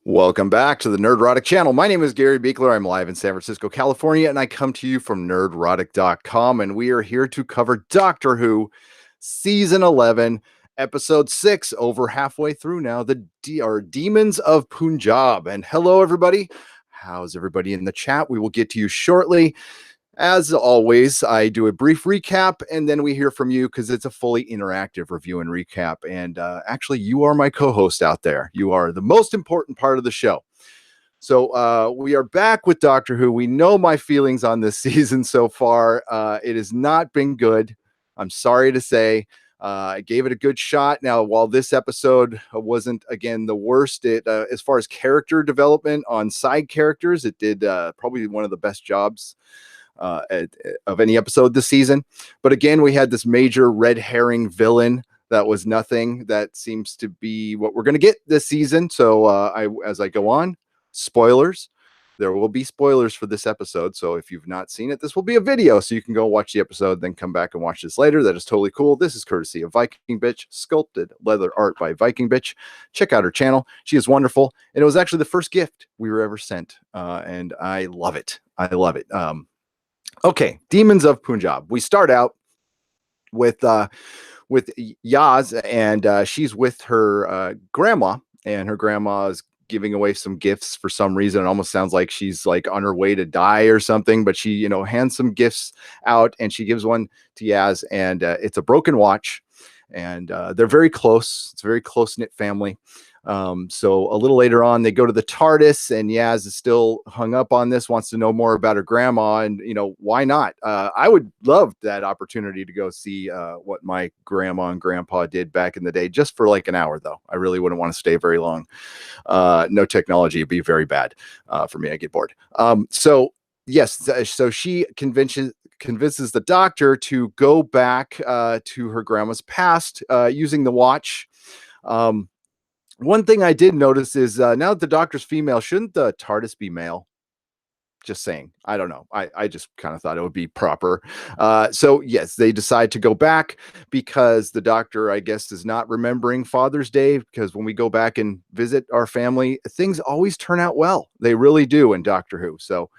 Welcome back to the Nerdrotic channel. My name is Gary Beekler. I'm live in San Francisco, California, and I come to you from nerdrotic.com. And we are here to cover Doctor Who Season 11, Episode 6, over halfway through now, the Demons of Punjab. And hello, everybody. How's everybody in the chat? We will get to you shortly. As always, I do a brief recap, and then we hear from you because it's a fully interactive review and recap. And actually, you are my co-host out there. You are the most important part of the show. So we are back with Doctor Who. We know my feelings on this season so far. It has not been good. I'm sorry to say. I gave it a good shot. Now, while this episode wasn't, again, the worst, as far as character development on side characters, it did probably one of the best jobs of any episode this season. But again, we had this major red herring villain that was nothing. That seems to be what we're going to get this season. So as I go on, spoilers. There will be spoilers for this episode. So if you've not seen it, this will be a video. So you can go watch the episode, then come back and watch this later. That is totally cool. This is courtesy of Viking Bitch, sculpted leather art by Viking Bitch. Check out her channel. She is wonderful. And it was actually the first gift we were ever sent. And I love it. I love it. Okay, Demons of Punjab. We start out with Yaz, and she's with her grandma, and her grandma is giving away some gifts for some reason. It almost sounds like she's like on her way to die or something, but she, hands some gifts out, and she gives one to Yaz, and it's a broken watch, and they're very close. It's a very close-knit family. So a little later on, they go to the TARDIS, and Yaz is still hung up on this, wants to know more about her grandma, and why not? I would love that opportunity to go see what my grandma and grandpa did back in the day, just for like an hour, though. I really wouldn't want to stay very long. No technology would be very bad for me. I get bored. Yes, so she convinces the doctor to go back to her grandma's past using the watch. One thing I did notice is now that the doctor's female, shouldn't the TARDIS be male? Just saying. I don't know. I just kind of thought it would be proper. So yes, they decide to go back because the doctor, I guess, is not remembering Father's Day, because when we go back and visit our family, things always turn out well. They really do in Doctor Who. So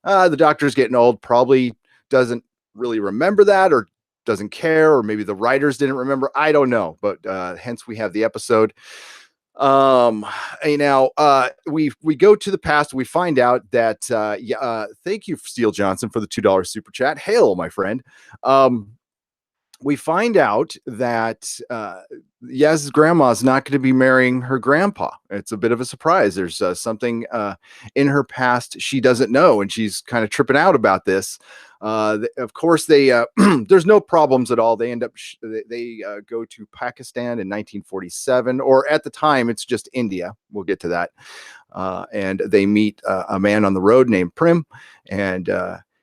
the doctor's getting old, probably doesn't really remember that, or doesn't care, or maybe the writers didn't remember. I don't know. But hence we have the episode. We go to the past. We find out that thank you, Steele Johnson, for the $2 super chat. Hail, my friend. We find out that Yaz's grandma is not going to be marrying her grandpa. It's a bit of a surprise. There's something in her past she doesn't know, and she's kind of tripping out about this. Of course, they there's no problems at all. They end up they go to Pakistan in 1947, or at the time it's just India. We'll get to that. And they meet a man on the road named Prim, and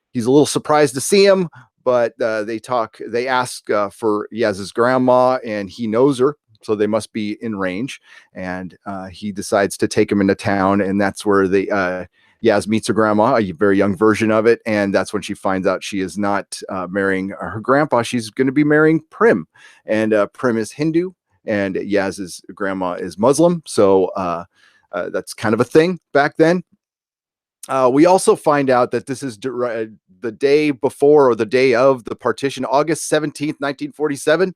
he's a little surprised to see him. But they ask for Yaz's grandma, and he knows her, so they must be in range. And he decides to take him into town, and that's where Yaz meets her grandma, a very young version of it, and that's when she finds out she is not marrying her grandpa. She's going to be marrying Prim, and Prim is Hindu, and Yaz's grandma is Muslim, so that's kind of a thing back then. We also find out that this is the day before, or the day of, the partition, August 17th, 1947.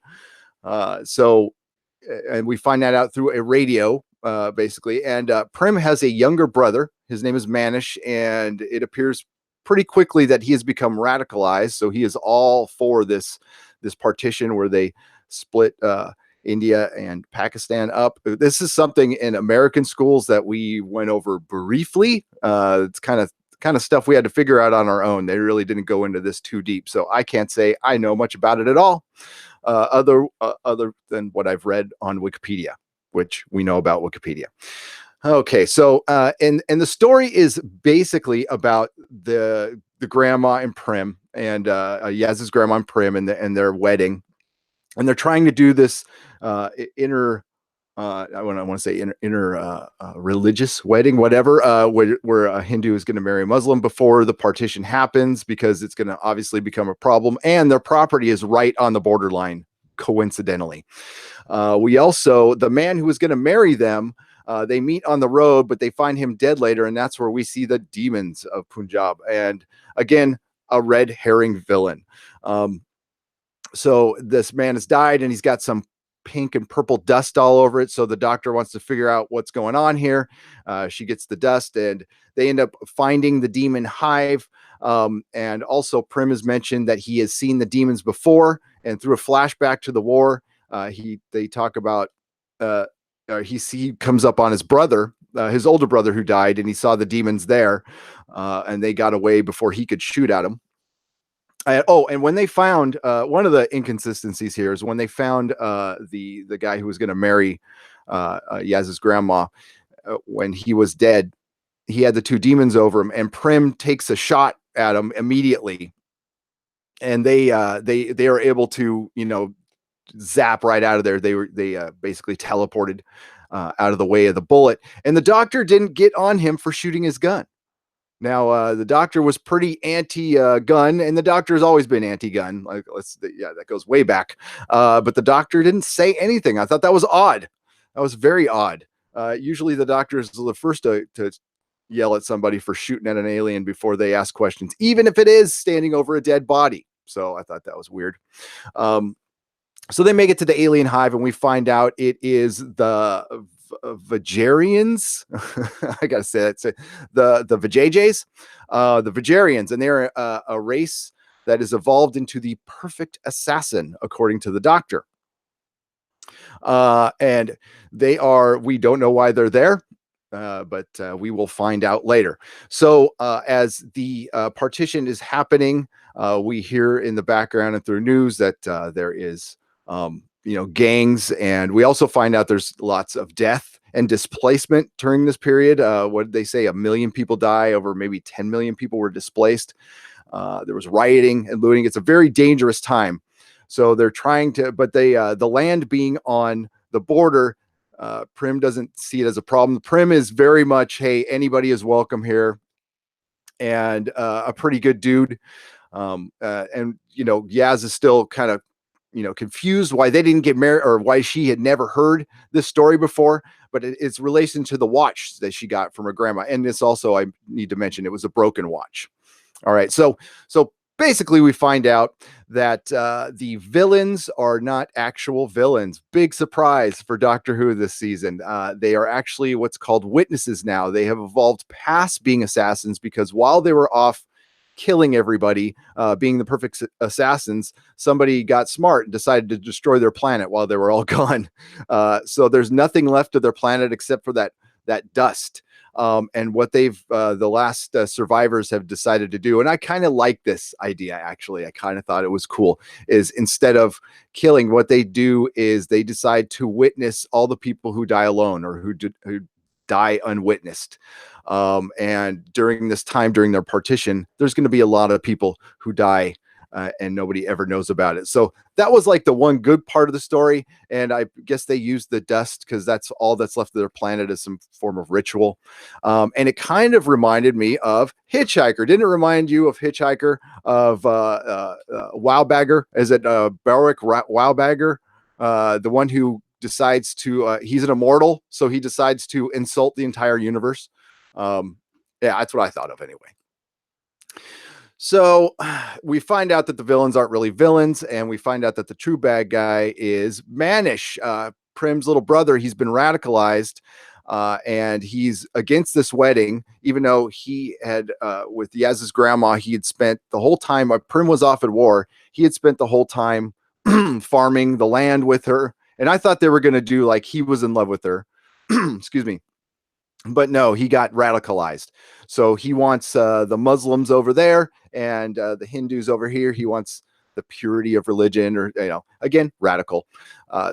And we find that out through a radio, basically. And Prim has a younger brother. His name is Manish, and it appears pretty quickly that he has become radicalized. So he is all for this partition where they split India and Pakistan up. This is something in American schools that we went over briefly. It's kind of stuff we had to figure out on our own. They really didn't go into this too deep, so I can't say I know much about it at all, other than what I've read on Wikipedia, which we know about Wikipedia. Okay, so and the story is basically about the grandma and Prim, and Yaz's grandma and Prim, and their wedding. And they're trying to do this inner religious wedding, whatever, where a Hindu is going to marry a Muslim before the partition happens, because it's going to obviously become a problem. And their property is right on the borderline, coincidentally. The man who was going to marry them They meet on the road, but they find him dead later, and that's where we see the demons of Punjab. And again, a red herring villain. Um, so this man has died, and he's got some pink and purple dust all over it. So the doctor wants to figure out what's going on here. She gets the dust, and they end up finding the demon hive. And also, Prim has mentioned that he has seen the demons before, and through a flashback to the war, they talk about he comes up on his brother, his older brother who died, and he saw the demons there, and they got away before he could shoot at him. And when they found one of the inconsistencies here is when they found the guy who was going to marry Yaz's grandma, when he was dead, he had the two demons over him, and Prim takes a shot at him immediately, and they are able to zap right out of there. They basically teleported out of the way of the bullet, and the doctor didn't get on him for shooting his gun. Now, the doctor was pretty anti-gun, and the doctor has always been anti-gun. Like, that goes way back. But the doctor didn't say anything. I thought that was odd. That was very odd. Usually, the doctor is the first to yell at somebody for shooting at an alien before they ask questions, even if it is standing over a dead body. So I thought that was weird. So they make it to the alien hive, and we find out it is the Vajarians. I gotta say that. The Vajayjays, the Vajarians, and they're a race that has evolved into the perfect assassin, according to the doctor. And we don't know why they're there. But we will find out later. So as the partition is happening, we hear in the background and through news that there is gangs, and we also find out there's lots of death and displacement during this period. What did they say? 1 million people die, over maybe 10 million people were displaced. There was rioting and looting. It's a very dangerous time. So they're trying to, but the land being on the border, Prim doesn't see it as a problem. Prim is very much, hey, anybody is welcome here, and a pretty good dude. And Yaz is still kind of confused why they didn't get married, or why she had never heard this story before, but it's relation to the watch that she got from her grandma. And this also, I need to mention, it was a broken watch. All right. So basically we find out that the villains are not actual villains. Big surprise for Doctor Who this season. They are actually what's called witnesses now. They have evolved past being assassins, because while they were off killing everybody, being the perfect assassins, somebody got smart and decided to destroy their planet while they were all gone. So there's nothing left of their planet except for that dust. And what they've the last survivors have decided to do, and I kind of like this idea, actually. I kind of thought it was cool, is instead of killing, what they do is they decide to witness all the people who die alone, or who die unwitnessed. And during this time, during their partition, there's going to be a lot of people who die and nobody ever knows about it. So that was like the one good part of the story. And I guess they used the dust because that's all that's left of their planet, as some form of ritual. And it kind of reminded me of Hitchhiker. Didn't it remind you of Hitchhiker, of Wowbagger? Is it Barwick Wowbagger? The one who decides to, he's an immortal, so he decides to insult the entire universe. Yeah, that's what I thought of anyway. So we find out that the villains aren't really villains, and we find out that the true bad guy is Manish, Prim's little brother. He's been radicalized, and he's against this wedding, even though he had, with Yaz's grandma, he had spent the whole time, Prim was off at war, he had spent the whole time farming the land with her. And I thought they were going to do like he was in love with her. Excuse me. But no, he got radicalized. So he wants the Muslims over there, and the Hindus over here. He wants the purity of religion, or, again, radical.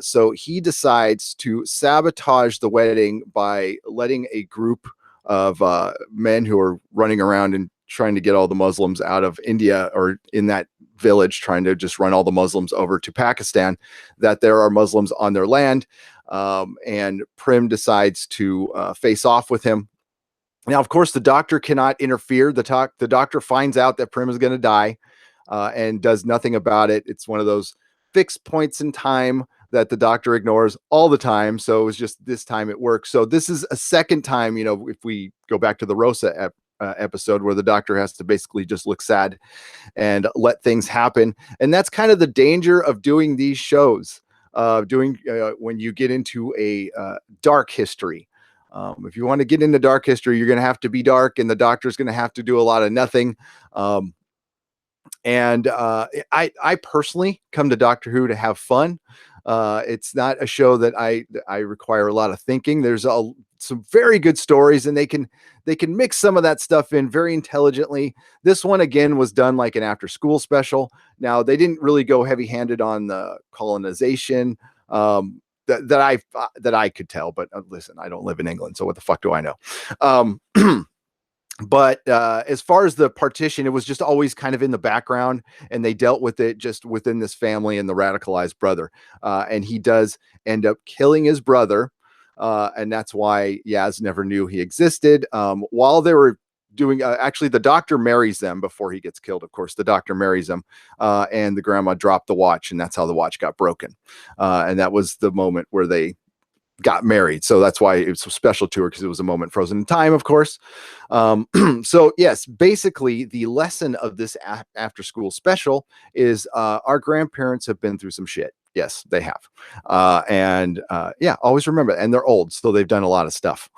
So he decides to sabotage the wedding by letting a group of men who are running around and trying to get all the Muslims out of India, or in that village, trying to just run all the Muslims over to Pakistan, that there are Muslims on their land. And Prim decides to face off with him. Now, of course, the doctor cannot interfere. The doctor finds out that Prim is going to die, and does nothing about it. It's one of those fixed points in time that the doctor ignores all the time. So it was just this time it worked. So this is a second time, if we go back to the Rosa episode where the doctor has to basically just look sad and let things happen. And that's kind of the danger of doing these shows, when you get into a dark history. If you want to get into dark history, you're going to have to be dark, and the doctor's going to have to do a lot of nothing. I personally come to Doctor Who to have fun. It's not a show that I require a lot of thinking. There's some very good stories, and they can mix some of that stuff in very intelligently. This one again was done like an after school special. Now they didn't really go heavy handed on the colonization. That I could tell, but listen, I don't live in England, so what the fuck do I know? But as far as the partition, it was just always kind of in the background, and they dealt with it just within this family and the radicalized brother. And he does end up killing his brother, and that's why Yaz never knew he existed. While they were doing, actually, the doctor marries them before he gets killed. Of course, the doctor marries them, and the grandma dropped the watch, and that's how the watch got broken. And that was the moment where they got married. So that's why it was so special to her, because it was a moment frozen in time, of course. So yes, basically the lesson of this after school special is our grandparents have been through some shit. Yes, they have. Yeah, always remember, and they're old, so they've done a lot of stuff.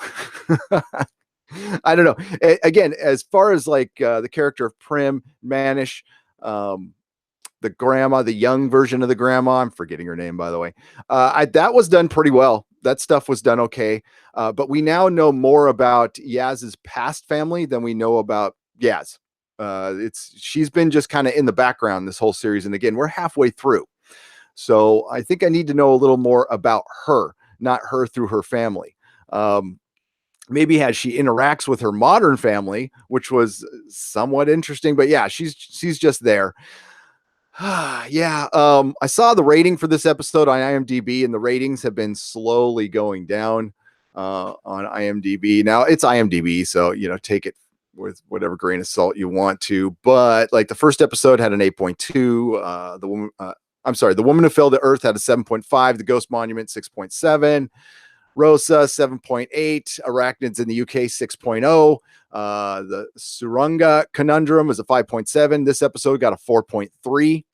I don't know. Again, as far as like the character of Prim, Manish, the grandma, the young version of the grandma, I'm forgetting her name, by the way. That was done pretty well. That stuff was done okay. But we now know more about Yaz's past family than we know about Yaz. She's been just kind of in the background this whole series. And again, we're halfway through. So I think I need to know a little more about her, not her through her family. Maybe as she interacts with her modern family, which was somewhat interesting, but yeah, she's just there. Yeah, I saw the rating for this episode on IMDb, and the ratings have been slowly going down on IMDb. Now it's IMDb, so take it with whatever grain of salt you want to. But like the first episode had an 8.2. The Woman Who Fell to Earth had a 7.5. The Ghost Monument 6.7. Rosa 7.8. Arachnids in the UK 6.0. The Surunga Conundrum was a 5.7. This episode got a 4.3.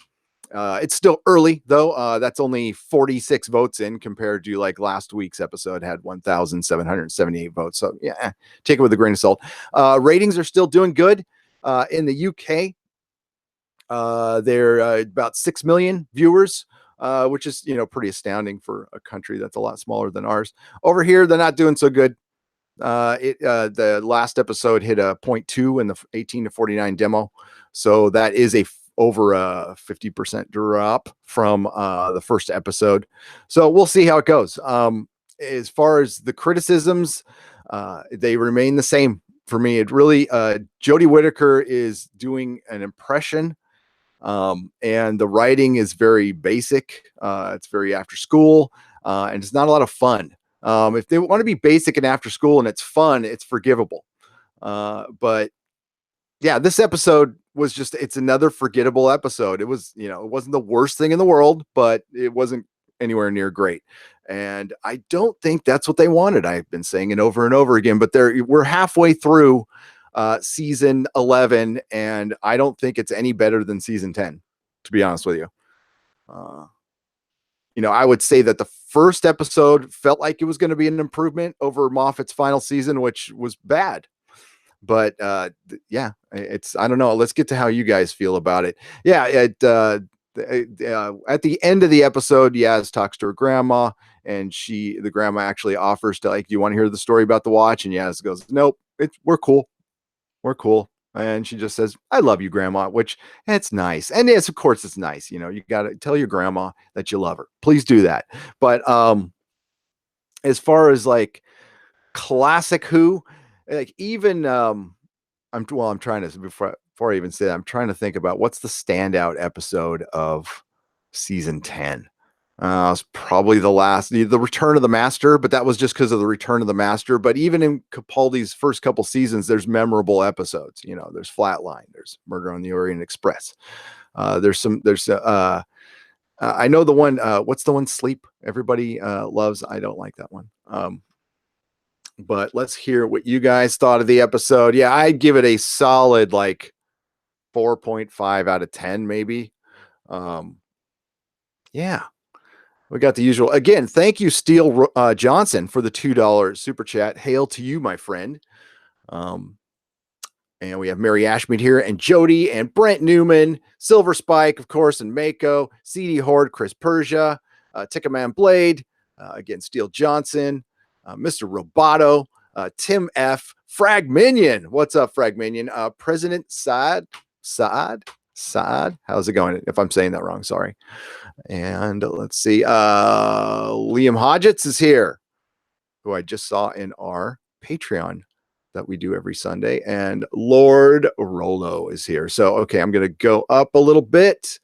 It's still early though. That's only 46 votes in compared to like last week's episode had 1,778 votes. So yeah, take it with a grain of salt. Ratings are still doing good. In the UK, they're about 6 million viewers, which is, pretty astounding for a country that's a lot smaller than ours. Over here, they're not doing so good. The last episode hit a 0.2 in the 18 to 49 demo. So that is over a 50% drop from the first episode. So we'll see how it goes. As far as the criticisms, they remain the same for me. It really, Jodie Whittaker is doing an impression, and the writing is very basic. It's very after school, and it's not a lot of fun. If they want to be basic and after school and it's fun, it's forgivable. But yeah, this episode was it's another forgettable episode. It was, it wasn't the worst thing in the world, but it wasn't anywhere near great. And I don't think that's what they wanted. I've been saying it over and over again, but we're halfway through season 11, and I don't think it's any better than season 10, to be honest with you. I would say that the first episode felt like it was going to be an improvement over Moffat's final season, which was bad. But yeah, I don't know. Let's get to how you guys feel about it. Yeah, at the end of the episode, Yaz talks to her grandma, and the grandma actually offers to, like, do you want to hear the story about the watch? And Yaz goes, nope, we're cool. We're cool. And she just says, I love you, grandma, which it's nice. And yes, of course it's nice. You got to tell your grandma that you love her. Please do that. But as far as like classic Who, like even I'm trying to, before I even say that, I'm trying to think about what's the standout episode of season 10. It's probably the Return of the Master, but that was just because of the Return of the Master. But even in Capaldi's first couple seasons, there's memorable episodes. There's Flatline, there's Murder on the Orient Express. There's I know the one. What's the one? Sleep. Everybody loves. I don't like that one. But let's hear what you guys thought of the episode. Yeah, I'd give it a solid like 4.5 out of 10, maybe. Um, yeah, we got the usual. Again, thank you, Steele Johnson, for the $2 super chat. Hail to you, my friend. And we have Mary Ashmead here, and Jodie, and Brent Newman, Silver Spike, of course, and Mako, CD Horde, Chris Persia, Tickaman Blade, again, Steele Johnson, Mr. Roboto, Tim F, Frag Minion. What's up, Frag Minion? President Saad. How's it going? If I'm saying that wrong, sorry. And let's see. Liam Hodgetts is here, who I just saw in our Patreon that we do every Sunday. And Lord Rolo is here. So, okay, I'm going to go up a little bit.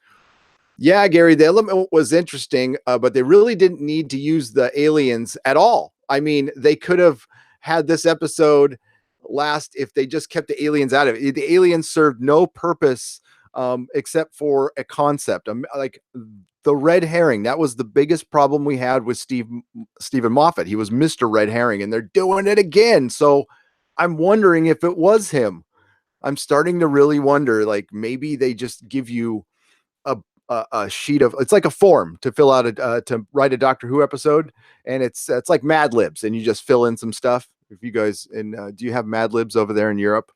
Yeah, Gary, the element was interesting, but they really didn't need to use the aliens at all. I mean, they could have had this episode last if they just kept the aliens out of it. The aliens served no purpose except for a concept. Like the red herring, that was the biggest problem we had with Stephen Moffat. He was Mr. Red Herring, and they're doing it again. So I'm wondering if it was him. I'm starting to really wonder, like maybe they just give you a sheet of, it's like a form to fill out to write a Doctor Who episode, and it's like Mad Libs, and you just fill in some stuff. If you guys do you have Mad Libs over there in Europe?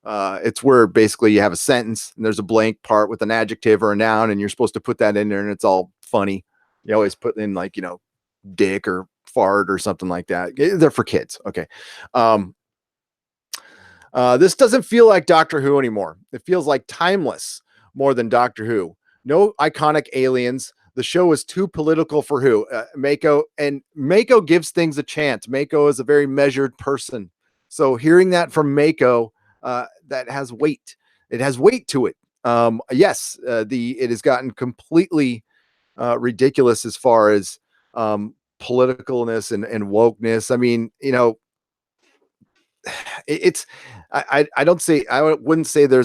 It's where basically you have a sentence and there's a blank part with an adjective or a noun, and you're supposed to put that in there, and it's all funny. You always put in like, dick or fart or something like that. They're for kids. Okay. This doesn't feel like Doctor Who anymore. It feels like timeless more than Doctor Who. No iconic aliens. The show is too political for Who. Mako gives things a chance. Mako is a very measured person. So hearing that from Mako, that has weight. It has weight to it. Yes, it has gotten completely ridiculous as far as politicalness and wokeness. I mean, it's I wouldn't say there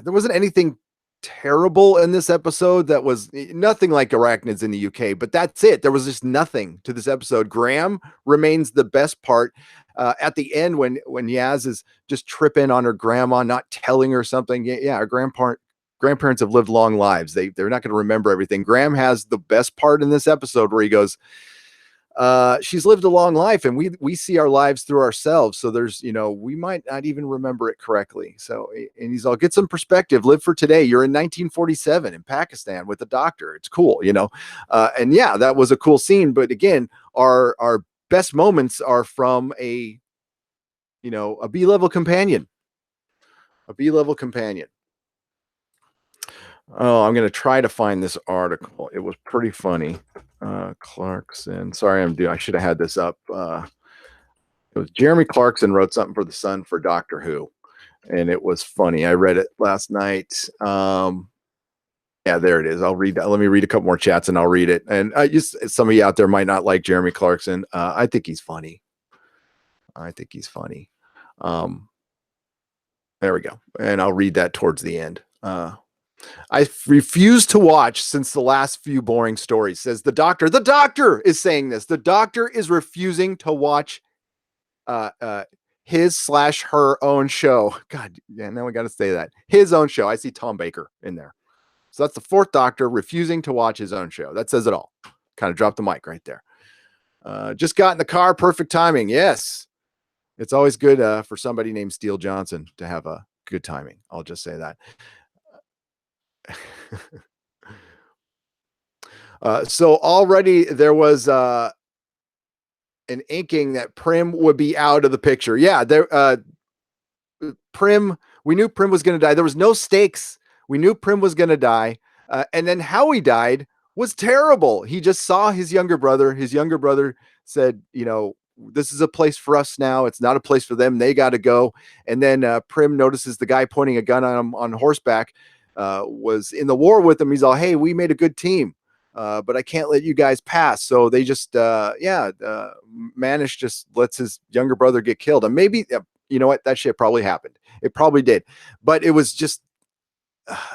wasn't anything terrible in this episode. That was nothing like arachnids in the UK, but that's it. There was just nothing to this episode. Graham remains the best part. At the end, when Yaz is just tripping on her grandma, not telling her something. Yeah, our grandparents have lived long lives. They're not going to remember everything. Graham has the best part in this episode where he goes, she's lived a long life, and we see our lives through ourselves. So there's, we might not even remember it correctly. So, and he's all, get some perspective, live for today. You're in 1947 in Pakistan with a doctor. It's cool, and yeah, that was a cool scene. But again, our best moments are from a B-level companion, Oh, I'm going to try to find this article. It was pretty funny. Clarkson. Sorry, I should have had this up. It was Jeremy Clarkson wrote something for The Sun for Doctor Who, and it was funny. I read it last night. Yeah, there it is. I'll read that. Let me read a couple more chats and I'll read it. And some of you out there might not like Jeremy Clarkson. I think he's funny. There we go. And I'll read that towards the end. I refuse to watch since the last few boring stories, says the doctor. The doctor is saying this. The doctor is refusing to watch his/her own show. God, yeah, now we got to say that. His own show. I see Tom Baker in there. So that's the fourth doctor refusing to watch his own show. That says it all. Kind of dropped the mic right there. Just got in the car. Perfect timing. Yes. It's always good for somebody named Steele Johnson to have a good timing. I'll just say that. So already there was an inking that Prim would be out of the picture. Yeah, Prim, we knew Prim was going to die. There was no stakes. We knew Prim was going to die. And then how he died was terrible. He just saw his younger brother. His younger brother said, this is a place for us now. It's not a place for them. They got to go. And then Prim notices the guy pointing a gun on him on horseback was in the war with him. He's all, hey, we made a good team, but I can't let you guys pass. So they just, Manish just lets his younger brother get killed. And maybe, you know what, that shit probably happened. It probably did. But it was just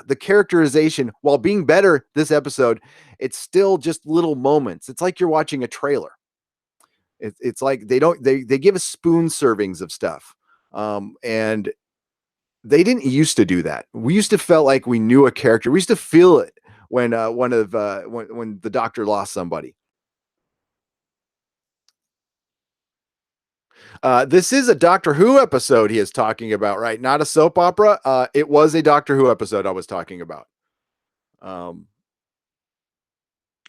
the characterization, while being better this episode, it's still just little moments. It's like you're watching a trailer. It's like they give us spoon servings of stuff, and they didn't used to do that. We used to felt like we knew a character. We used to feel it when when the doctor lost somebody. This is a Doctor Who episode he is talking about, right? Not a soap opera. It was a Doctor Who episode I was talking about. Um,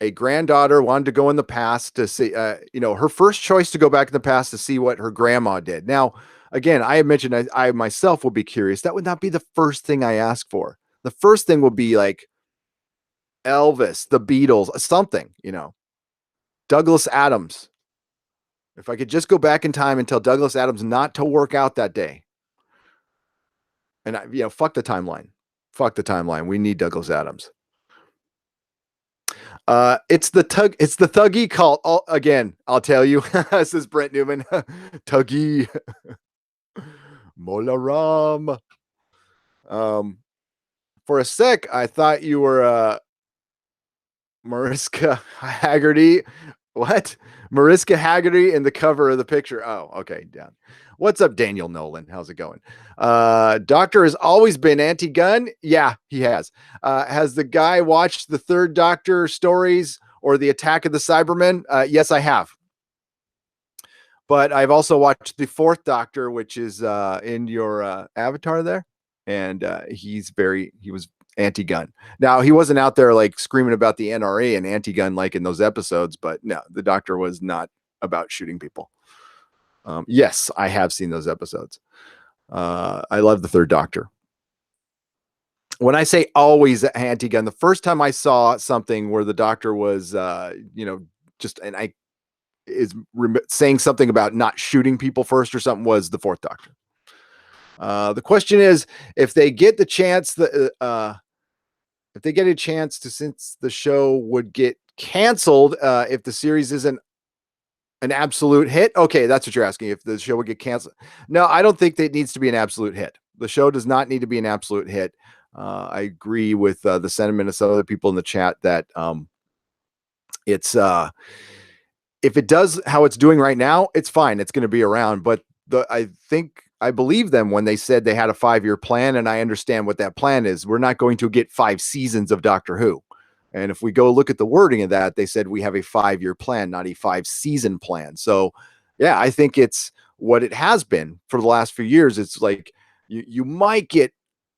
a granddaughter wanted to go in the past to see, her first choice to go back in the past to see what her grandma did. Now, again, I had mentioned I myself will be curious. That would not be the first thing I ask for. The first thing will be like Elvis, the Beatles, something, Douglas Adams. If I could just go back in time and tell Douglas Adams not to work out that day. And fuck the timeline. Fuck the timeline. We need Douglas Adams. It's the thuggy cult. Again, I'll tell you. This is Brent Newman. Tuggy. Molaram. For a sec, I thought you were Mariska Haggerty. What? Mariska Haggerty in the cover of the picture. Oh, okay. Down. What's up, Daniel Nolan? How's it going? Doctor has always been anti-gun. Yeah, he has. Has the guy watched the third Doctor stories or the Attack of the Cybermen? Yes, I have. But I've also watched the fourth Doctor, which is in your avatar there. And he was anti-gun. Now, he wasn't out there like screaming about the NRA and anti-gun like in those episodes, but no, the Doctor was not about shooting people. Yes, I have seen those episodes. I love the third Doctor. When I say always anti-gun, the first time I saw something where the Doctor was, saying something about not shooting people first or something was the fourth Doctor. The question is, if they get the chance, if they get a chance to, since the show would get canceled, if the series isn't an absolute hit. Okay, that's what you're asking. If the show would get canceled. No, I don't think that it needs to be an absolute hit. The show does not need to be an absolute hit. I agree with the sentiment of some other people in the chat that it's if it does how it's doing right now, it's fine. It's going to be around. But I believe them when they said they had a 5-year plan, and I understand what that plan is. We're not going to get 5 seasons of Doctor Who. And if we go look at the wording of that, they said we have a 5-year plan, not a 5-season plan. So, yeah, I think it's what it has been for the last few years. It's like you might get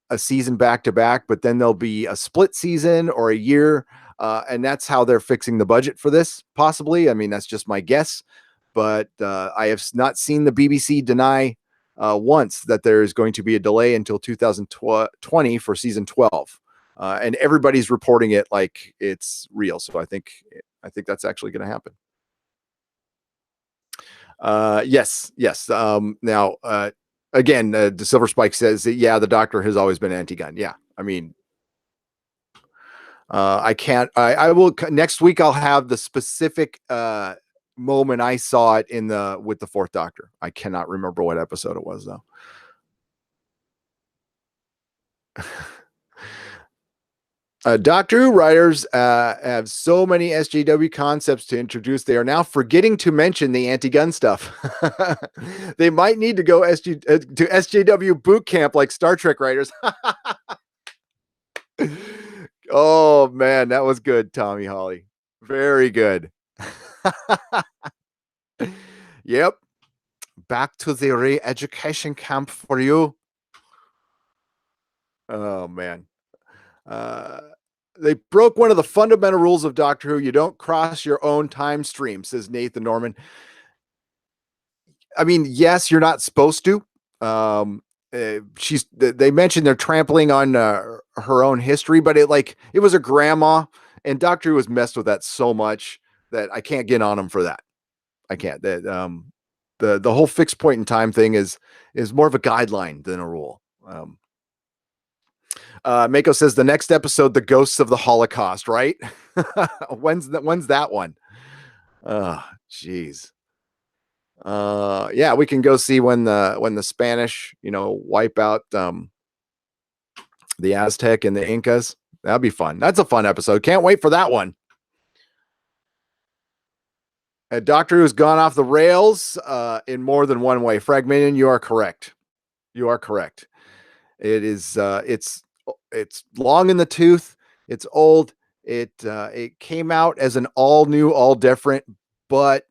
a season back to back, but then there'll be a split season or a year. And that's how they're fixing the budget for this, possibly. I mean, that's just my guess. But I have not seen the BBC deny once that there is going to be a delay until 2020 for season 12. And everybody's reporting it like it's real. So I think that's actually going to happen. Yes. Now, again, the Silver Spike says that, yeah, the Doctor has always been anti-gun. Yeah. I mean, I will next week. I'll have the specific moment I saw it with the fourth Doctor. I cannot remember what episode it was though. Doctor Who writers have so many SJW concepts to introduce. They are now forgetting to mention the anti-gun stuff. They might need to go to SJW boot camp like Star Trek writers. Oh man, that was good, Tommy Holly. Very good. Yep. Back to the re-education camp for you. Oh man. They broke one of the fundamental rules of Doctor Who. You don't cross your own time stream, says Nathan Norman. I mean, yes, you're not supposed to. They mentioned they're trampling on her own history, but it was a grandma, and Doctor Who has messed with that so much that I can't get on them for that. I can't. The whole fixed point in time thing is more of a guideline than a rule. Mako says the next episode, the ghosts of the Holocaust, right? When's that one? Oh, jeez. Yeah, we can go see when the Spanish, wipe out The Aztec and the Incas. That'd be fun. That's a fun episode. Can't wait for that one. A Doctor Who's gone off the rails in more than one way. Fragmented, you are correct. You are correct. It is. It's long in the tooth. It's old. It came out as an all new, all different, but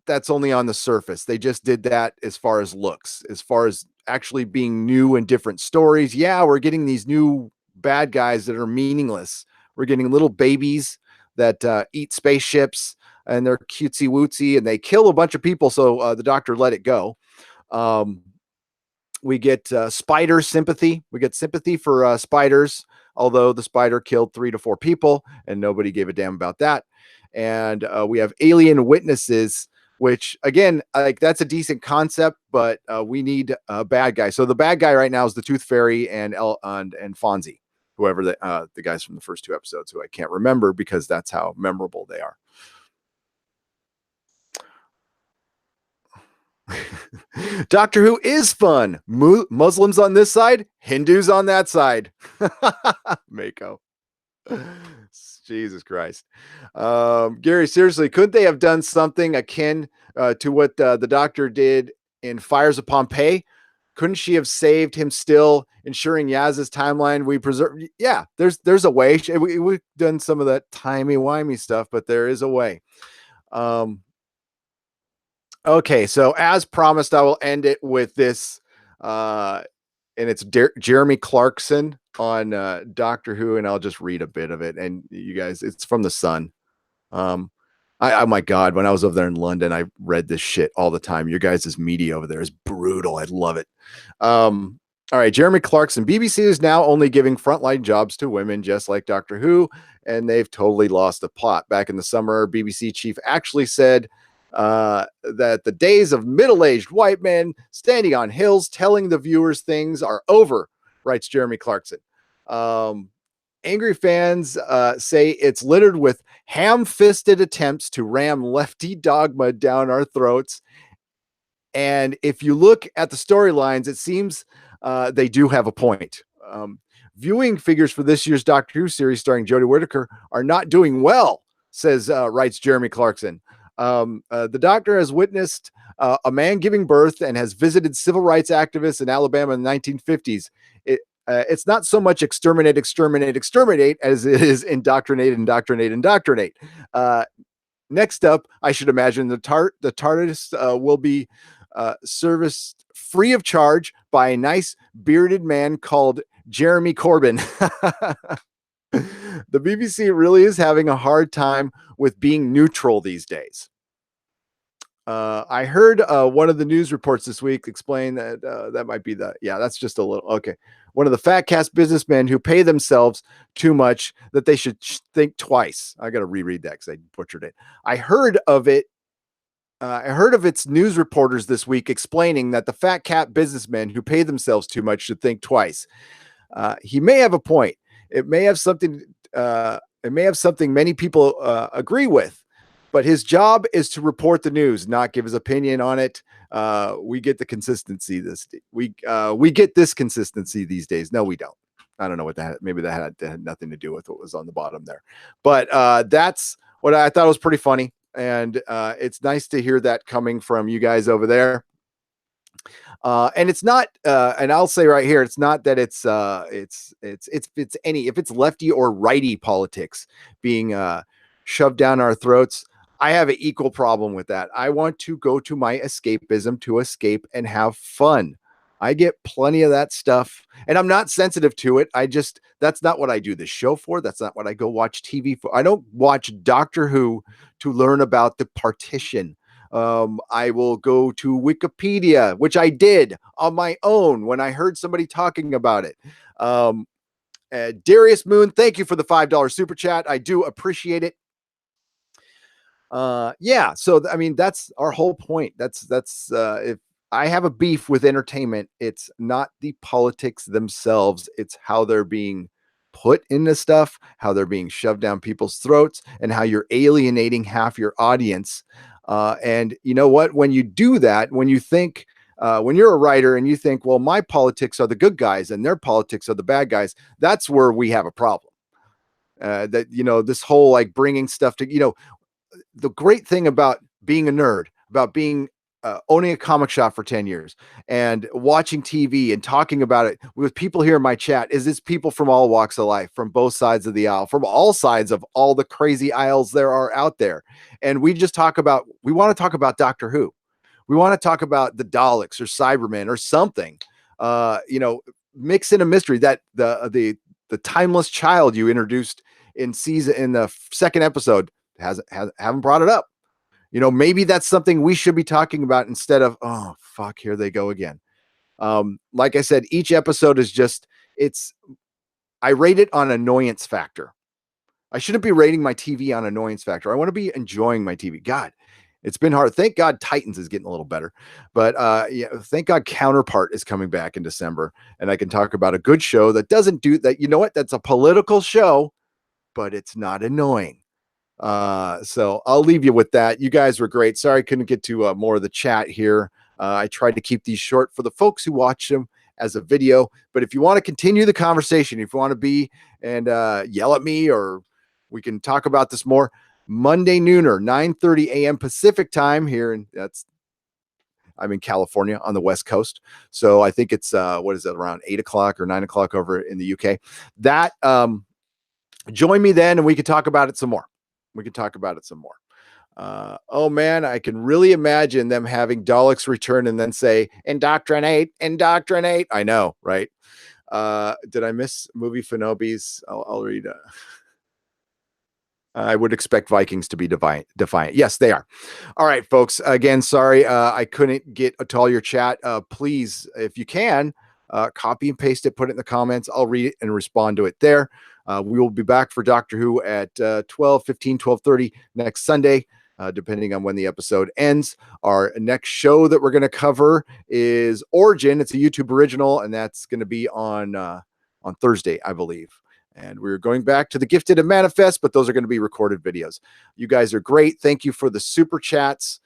that's only on the surface. They just did that as far as looks, as far as actually being new and different stories. Yeah, we're getting these new bad guys that are meaningless. We're getting little babies that eat spaceships and they're cutesy wootsy and they kill a bunch of people. So the Doctor let it go. We get spider sympathy. We get sympathy for spiders, although the spider killed 3 to 4 people and nobody gave a damn about that. And we have alien witnesses, which again, like that's a decent concept, but we need a bad guy. So the bad guy right now is the Tooth Fairy and Fonzie, whoever the guys from the first 2 episodes, who I can't remember because that's how memorable they are. Doctor Who is fun. Muslims on this side, Hindus on that side. Mako. Jesus Christ. Gary, seriously, couldn't they have done something akin to what the Doctor did in Fires of Pompeii? Couldn't she have saved him still, ensuring Yaz's timeline we preserve? Yeah, there's a way. We've done some of that timey-wimey stuff, but there is a way. Okay, so as promised, I will end it with this, and it's Jeremy Clarkson on Doctor Who, and I'll just read a bit of it. And you guys, it's from the Sun. Oh my God, when I was over there in London, I read this shit all the time. Your guys' media over there is brutal. I love it. All right, Jeremy Clarkson. BBC is now only giving frontline jobs to women, just like Doctor Who, and they've totally lost the plot. Back in the summer, BBC chief actually said that the days of middle-aged white men standing on hills telling the viewers things are over, writes Jeremy Clarkson. Angry fans say it's littered with ham-fisted attempts to ram lefty dogma down our throats. And if you look at the storylines, it seems they do have a point. Viewing figures for this year's Doctor Who series starring Jodie Whittaker are not doing well, writes Jeremy Clarkson. The Doctor has witnessed a man giving birth and has visited civil rights activists in Alabama in the 1950s. It's not so much exterminate as it is indoctrinate. Next up, I should imagine the TARDIS will be serviced free of charge by a nice bearded man called Jeremy Corbyn. The BBC really is having a hard time with being neutral these days. I heard one of the news reports this week explain that that might be that's just a little, okay. One of the fat cast businessmen who pay themselves too much that they should think twice. I got to reread that because I butchered it. I heard of its news reporters this week explaining that the fat cat businessmen who pay themselves too much should think twice. He may have a point. It may have something many people agree with, but his job is to report the news, not give his opinion on it. We get the consistency we get this consistency these days. No, we don't. I don't know what that. Maybe that had nothing to do with what was on the bottom there, but that's what I thought was pretty funny, and it's nice to hear that coming from you guys over there. And it's not, and I'll say right here, it's not that if it's lefty or righty politics being shoved down our throats. I have an equal problem with that. I want to go to my escapism to escape and have fun. I get plenty of that stuff and I'm not sensitive to it. That's not what I do this show for. That's not what I go watch TV for. I don't watch Doctor Who to learn about the partition. I will go to Wikipedia, which I did on my own when I heard somebody talking about it. Darius Moon, thank you for the $5 super chat. I do appreciate it. So I mean, that's our whole point. That's if I have a beef with entertainment, it's not the politics themselves, it's how they're being put into stuff, how they're being shoved down people's throats, and how you're alienating half your audience. And you know what, when you do that, when you think when you're a writer and you think, well, my politics are the good guys and their politics are the bad guys, that's where we have a problem. That, this whole like bringing stuff to, the great thing about being a nerd, about being owning a comic shop for 10 years and watching TV and talking about it with people here in my chat is it's people from all walks of life, from both sides of the aisle, from all sides of all the crazy aisles there are out there. And we want to talk about Doctor Who. We want to talk about the Daleks or Cybermen or something. Mix in a mystery that the timeless child you introduced in the second episode haven't brought it up. Maybe that's something we should be talking about instead of, oh fuck, here they go again. Like I said, each episode is I rate it on annoyance factor. I shouldn't be rating my TV on annoyance factor. I want to be enjoying my TV. God, it's been hard. Thank God Titans is getting a little better, but yeah, thank God Counterpart is coming back in December, and I can talk about a good show that doesn't do that. You know what? That's a political show, but it's not annoying. So I'll leave you with that. You guys were great. Sorry I couldn't get to more of the chat here. I tried to keep these short for the folks who watch them as a video, but if you want to continue the conversation, if you want to be and yell at me, or we can talk about this more, Monday nooner, 9:30 a.m. Pacific time here, and I'm in California on the West Coast, so I think it's what is it, around 8 o'clock or 9 o'clock over in the UK. That join me then, and we can talk about it some more. Oh man, I can really imagine them having Daleks return and then say, indoctrinate. I know, right? Did I miss movie Finobis? I'll read. I would expect Vikings to be defiant. Yes, they are. All right, folks. Again, sorry I couldn't get to all your chat. Please, if you can, copy and paste it, put it in the comments. I'll read it and respond to it there. We will be back for Doctor Who at 12:15, 12:30 next Sunday, depending on when the episode ends. Our next show that we're going to cover is Origin. It's a YouTube original, and that's going to be on Thursday, I believe. And we're going back to The Gifted and Manifest, but those are going to be recorded videos. You guys are great. Thank you for the super chats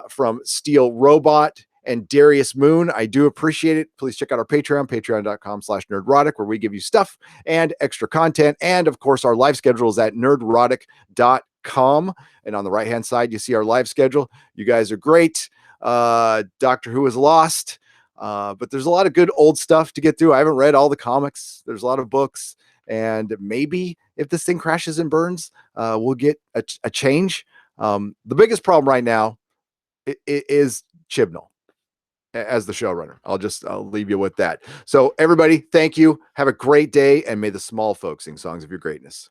from Steel Robot and Darius Moon. I do appreciate it. Please check out our Patreon, patreon.com/nerdrotic, where we give you stuff and extra content. And of course, our live schedule is at nerdrotic.com. And on the right-hand side, you see our live schedule. You guys are great. Doctor Who is lost, but there's a lot of good old stuff to get through. I haven't read all the comics. There's a lot of books. And maybe if this thing crashes and burns, we'll get a change. The biggest problem right now is Chibnall as the showrunner. I'll leave you with that. So everybody, thank you. Have a great day, and may the small folks sing songs of your greatness.